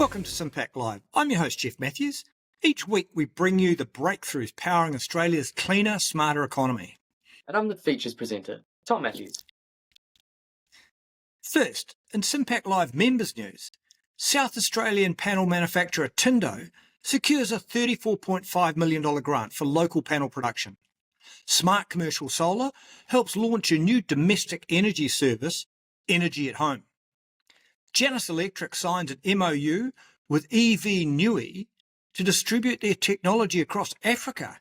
Welcome to Simpac Live. I'm your host, Geoff Matthews. Each week we bring you the breakthroughs powering Australia's cleaner, smarter economy. And I'm the features presenter, Tom Matthews. First, in Simpac Live members news, South Australian panel manufacturer Tindo secures a $34.5 million grant for local panel production. Smart Commercial Solar helps launch a new domestic energy service, Energy at Home. Janus Electric signs an MOU with Renewable to distribute their technology across Africa.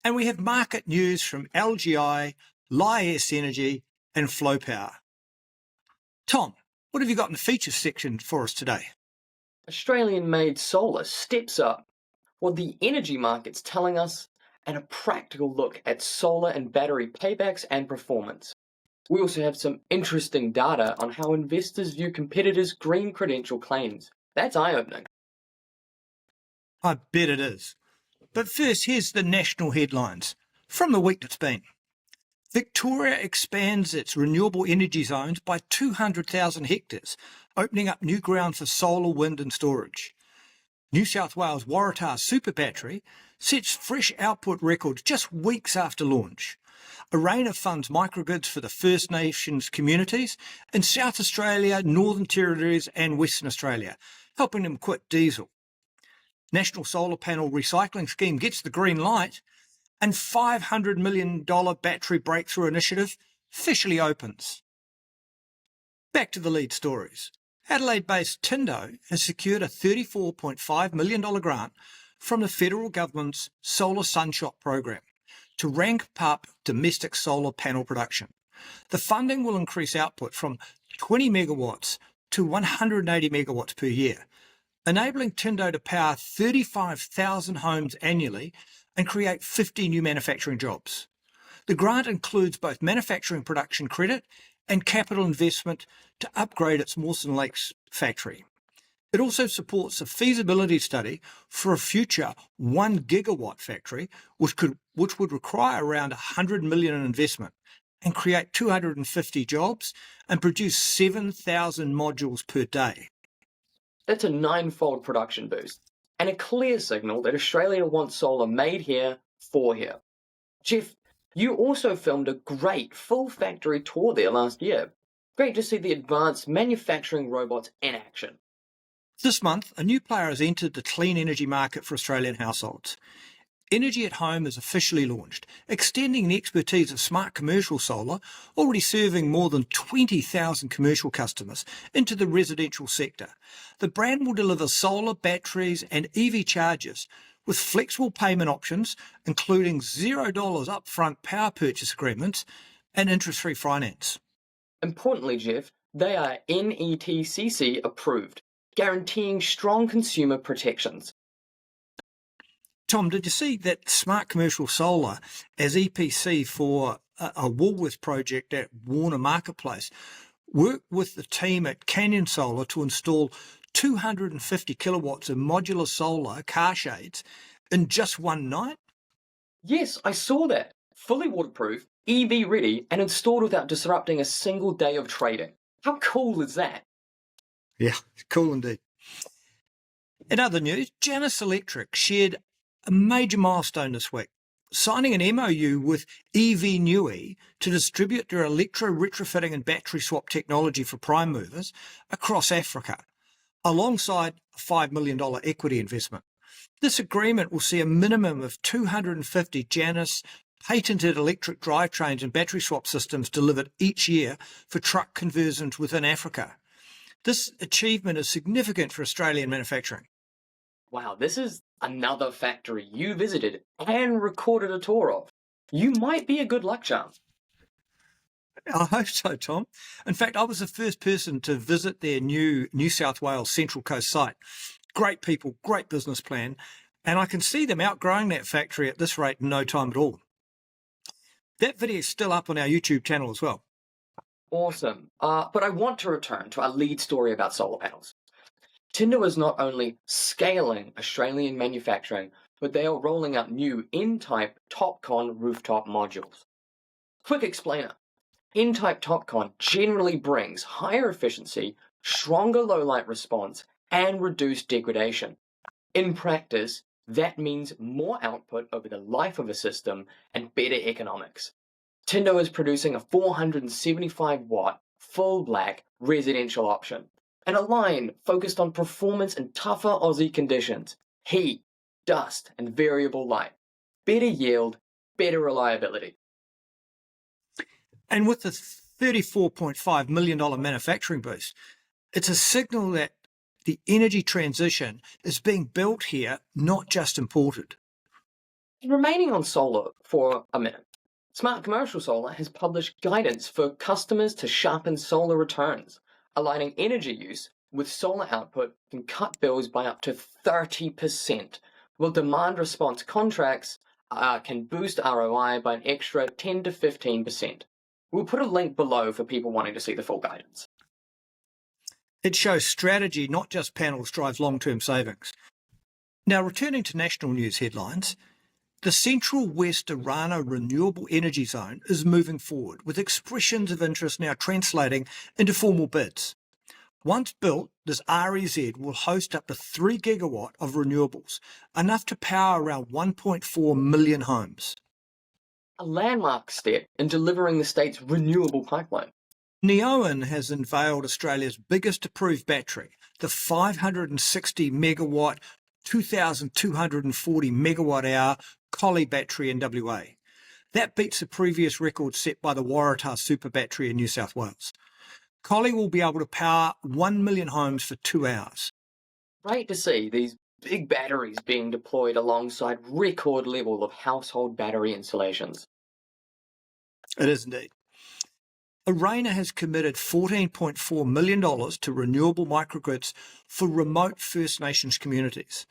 And we have market news from LGI, LIS Energy and Flow Power. Tom, what have you got in the features section for us today? Australian-made solar steps up what the energy market's telling us and a practical look at solar and battery paybacks and performance. We also have some interesting data on how investors view competitors' green credential claims. That's eye-opening. I bet it is. But first, here's the national headlines from the week that's been. Victoria expands its renewable energy zones by 200,000 hectares, opening up new ground for solar, wind and storage. New South Wales Waratah Super Battery sets fresh output records just weeks after launch. Arena funds microgrids for the First Nations communities in South Australia, Northern Territories and Western Australia, helping them quit diesel. National Solar Panel Recycling Scheme gets the green light, and $500 million battery breakthrough initiative officially opens. Back to the lead stories. Adelaide-based Tindo has secured a $34.5 million grant from the federal government's Solar Sunshot program to ramp up domestic solar panel production. The funding will increase output from 20 megawatts to 180 megawatts per year, enabling Tindo to power 35,000 homes annually and create 50 new manufacturing jobs. The grant includes both manufacturing production credit and capital investment to upgrade its Mawson Lakes factory. It also supports a feasibility study for a future 1 gigawatt factory, which would require around $100 million in investment and create 250 jobs and produce 7,000 modules per day. That's a 9-fold production boost and a clear signal that Australia wants solar made here for here. Geoff, you also filmed a great full factory tour there last year. Great to see the advanced manufacturing robots in action. This month, a new player has entered the clean energy market for Australian households. Energy at Home is officially launched, extending the expertise of Smart Commercial Solar, already serving more than 20,000 commercial customers, into the residential sector. The brand will deliver solar, batteries and EV chargers with flexible payment options, including $0 upfront power purchase agreements and interest-free finance. Importantly, Geoff, they are NETCC approved, guaranteeing strong consumer protections. Tom, did you see that Smart Commercial Solar as EPC for a Woolworths project at Warner Marketplace worked with the team at Canyon Solar to install 250 kilowatts of modular solar car shades in just one night? Yes, I saw that. Fully waterproof, EV ready and installed without disrupting a single day of trading. How cool is that? Yeah, cool indeed. In other news, Janus Electric shared a major milestone this week, signing an MOU with Renewable to distribute their electro-retrofitting and battery swap technology for prime movers across Africa, alongside a $5 million equity investment. This agreement will see a minimum of 250 Janus patented electric drivetrains and battery swap systems delivered each year for truck conversions within Africa. This achievement is significant for Australian manufacturing. Wow, this is another factory you visited and recorded a tour of. You might be a good luck charm. I hope so, Tom. In fact, I was the first person to visit their new New South Wales Central Coast site. Great people, great business plan, and I can see them outgrowing that factory at this rate in no time at all. That video is still up on our YouTube channel as well. Awesome. But I want to return to our lead story about solar panels. Tindo is not only scaling Australian manufacturing, but they are rolling out new N-type TopCon rooftop modules. Quick explainer. N-type TopCon generally brings higher efficiency, stronger low-light response, and reduce degradation. In practice, that means more output over the life of a system and better economics. Tindo is producing a 475-watt, full black residential option, and a line focused on performance in tougher Aussie conditions: heat, dust, and variable light. Better yield, better reliability. And with the $34.5 million manufacturing boost, it's a signal that the energy transition is being built here, not just imported. Remaining on solar for a minute, Smart Commercial Solar has published guidance for customers to sharpen solar returns. Aligning energy use with solar output can cut bills by up to 30%, while demand response contracts can boost ROI by an extra 10 to 15%. We'll put a link below for people wanting to see the full guidance. It shows strategy, not just panels, drives long-term savings. Now, returning to national news headlines, the Central West Arana Renewable Energy Zone is moving forward, with expressions of interest now translating into formal bids. Once built, this REZ will host up to 3 gigawatt of renewables, enough to power around 1.4 million homes. A landmark step in delivering the state's renewable pipeline. Neoen has unveiled Australia's biggest approved battery, the 560 megawatt, 2,240 megawatt hour Collie battery in WA. That beats the previous record set by the Waratah Super Battery in New South Wales. Collie will be able to power 1 million homes for 2 hours. Great to see these big batteries being deployed alongside record level of household battery installations. It is indeed. Arana has committed $14.4 million to renewable microgrids for remote First Nations communities.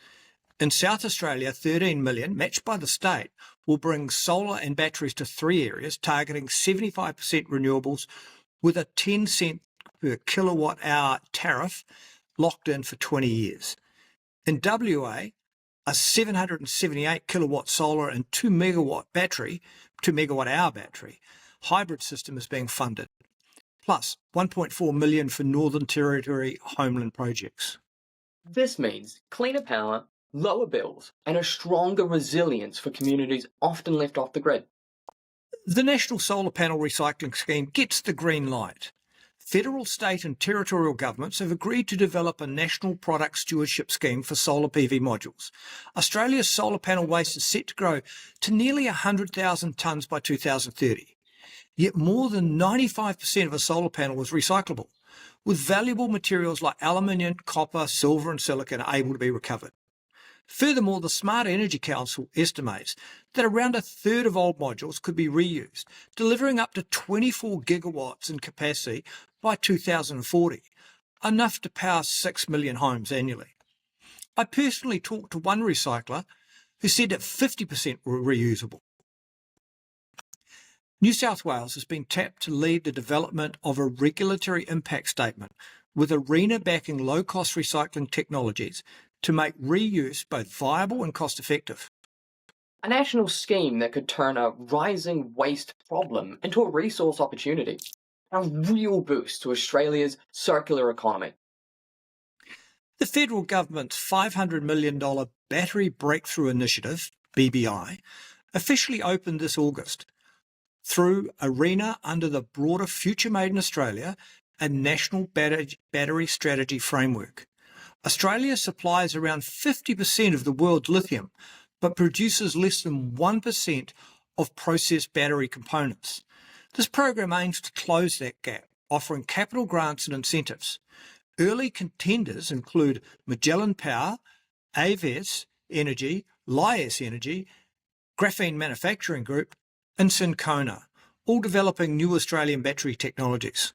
In South Australia, $13 million, matched by the state, will bring solar and batteries to 3 areas, targeting 75% renewables with a 10 cent per kilowatt hour tariff locked in for 20 years. In WA, a 778 kilowatt solar and 2 megawatt hour battery hybrid system is being funded, plus $1.4 million for Northern Territory homeland projects. This means cleaner power, lower bills, and a stronger resilience for communities often left off the grid. The National Solar Panel Recycling Scheme gets the green light. Federal, state and territorial governments have agreed to develop a national product stewardship scheme for solar PV modules. Australia's solar panel waste is set to grow to nearly 100,000 tonnes by 2030. Yet more than 95% of a solar panel is recyclable, with valuable materials like aluminium, copper, silver and silicon able to be recovered. Furthermore, the Smart Energy Council estimates that around a third of old modules could be reused, delivering up to 24 gigawatts in capacity by 2040, enough to power 6 million homes annually. I personally talked to one recycler who said that 50% were reusable. New South Wales has been tapped to lead the development of a regulatory impact statement, with ARENA backing low-cost recycling technologies to make reuse both viable and cost-effective. A national scheme that could turn a rising waste problem into a resource opportunity. A real boost to Australia's circular economy. The federal government's $500 million Battery Breakthrough Initiative, BBI, officially opened this August through ARENA under the broader Future Made in Australia and National Battery Strategy Framework. Australia supplies around 50% of the world's lithium, but produces less than 1% of processed battery components. This program aims to close that gap, offering capital grants and incentives. Early contenders include Magellan Power, Aves Energy, Lias Energy, Graphene Manufacturing Group, and Syncona, all developing new Australian battery technologies.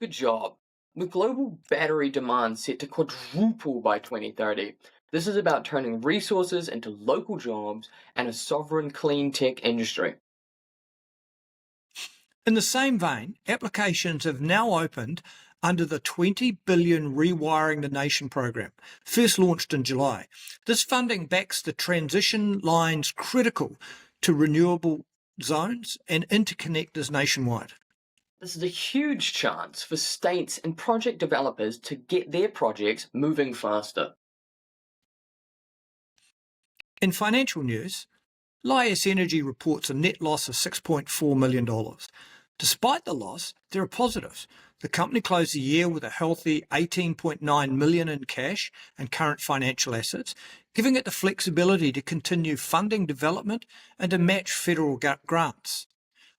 Good job. With global battery demand set to quadruple by 2030, this is about turning resources into local jobs and a sovereign clean tech industry. In the same vein, applications have now opened under the $20 billion Rewiring the Nation program, first launched in July. This funding backs the transition lines critical to renewable zones and interconnectors nationwide. This is a huge chance for states and project developers to get their projects moving faster. In financial news, Lias Energy reports a net loss of $6.4 million. Despite the loss, there are positives. The company closed the year with a healthy $18.9 million in cash and current financial assets, giving it the flexibility to continue funding development and to match federal grants.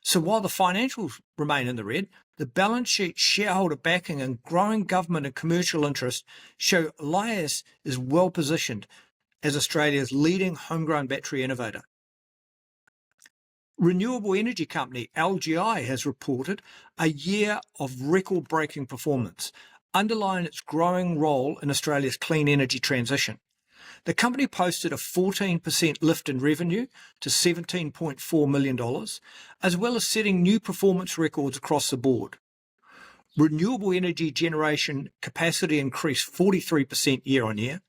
So while the financials remain in the red, the balance sheet, shareholder backing and growing government and commercial interest show Lias is well positioned as Australia's leading homegrown battery innovator. Renewable energy company LGI has reported a year of record-breaking performance, underlining its growing role in Australia's clean energy transition. The company posted a 14% lift in revenue to $17.4 million, as well as setting new performance records across the board. Renewable energy generation capacity increased 43% year on year.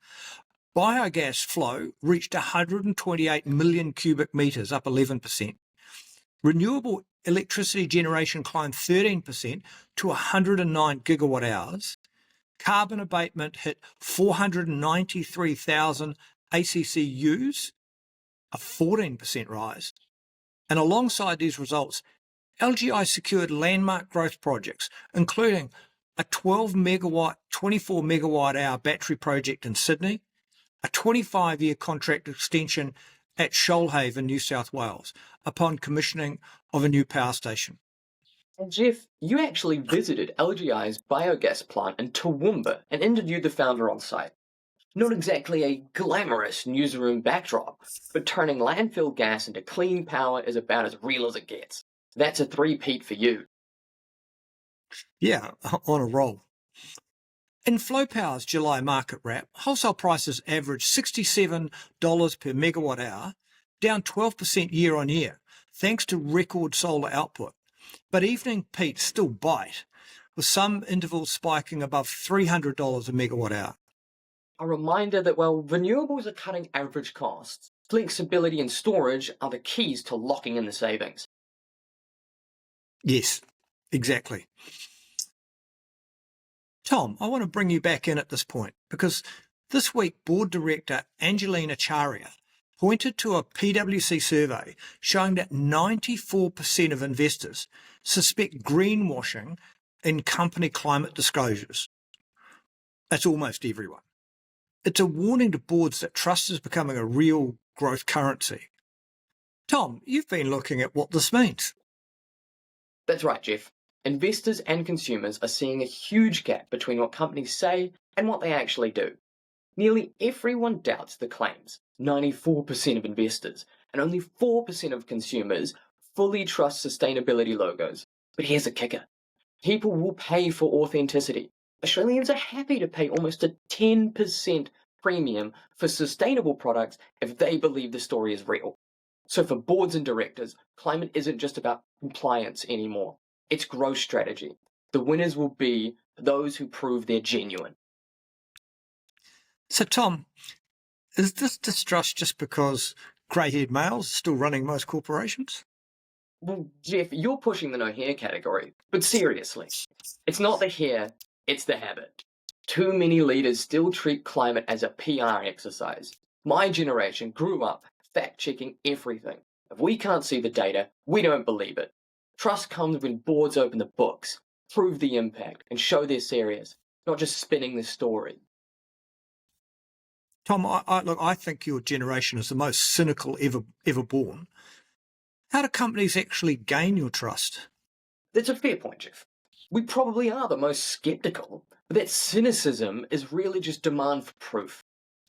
Biogas flow reached 128 million cubic metres, up 11%. Renewable electricity generation climbed 13% to 109 gigawatt hours. Carbon abatement hit 493,000 ACCUs, a 14% rise. And alongside these results, LGI secured landmark growth projects, including a 12 megawatt, 24 megawatt hour battery project in Sydney, a 25-year contract extension at Shoalhaven, New South Wales, upon commissioning of a new power station. And Geoff, you actually visited LGI's biogas plant in Toowoomba and interviewed the founder on site. Not exactly a glamorous newsroom backdrop, but turning landfill gas into clean power is about as real as it gets. That's a three-peat for you. Yeah, on a roll. In FlowPower's July market wrap, wholesale prices averaged $67 per megawatt hour, down 12% year on year, thanks to record solar output. But evening peaks still bite, with some intervals spiking above $300 a megawatt hour. A reminder that while renewables are cutting average costs, flexibility and storage are the keys to locking in the savings. Yes, exactly. Tom, I want to bring you back in at this point because this week board director Angelina Charia pointed to a PwC survey showing that 94% of investors suspect greenwashing in company climate disclosures. That's almost everyone. It's a warning to boards that trust is becoming a real growth currency. Tom, you've been looking at what this means. That's right, Geoff. Investors and consumers are seeing a huge gap between what companies say and what they actually do. Nearly everyone doubts the claims, 94% of investors, and only 4% of consumers fully trust sustainability logos. But here's a kicker. People will pay for authenticity. Australians are happy to pay almost a 10% premium for sustainable products if they believe the story is real. So for boards and directors, climate isn't just about compliance anymore. It's growth strategy. The winners will be those who prove they're genuine. So, Tom, is this distrust just because grey-haired males are still running most corporations? Well, Geoff, you're pushing the no hair category, but seriously, it's not the hair, it's the habit. Too many leaders still treat climate as a PR exercise. My generation grew up fact-checking everything. If we can't see the data, we don't believe it. Trust comes when boards open the books, prove the impact, and show they're serious, not just spinning the story. Tom, I think your generation is the most cynical ever born. How do companies actually gain your trust? That's a fair point, Geoff. We probably are the most skeptical, but that cynicism is really just demand for proof.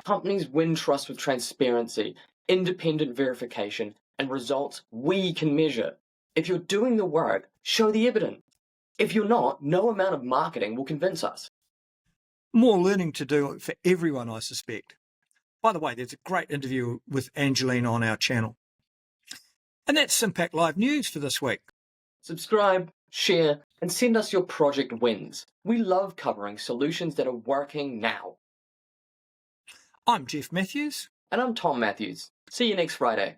Companies win trust with transparency, independent verification, and results we can measure. If you're doing the work, show the evidence. If you're not, no amount of marketing will convince us. More learning to do for everyone, I suspect. By the way, there's a great interview with Angelina on our channel. And that's Simpac Live News for this week. Subscribe, share, and send us your project wins. We love covering solutions that are working now. I'm Geoff Matthews. And I'm Tom Matthews. See you next Friday.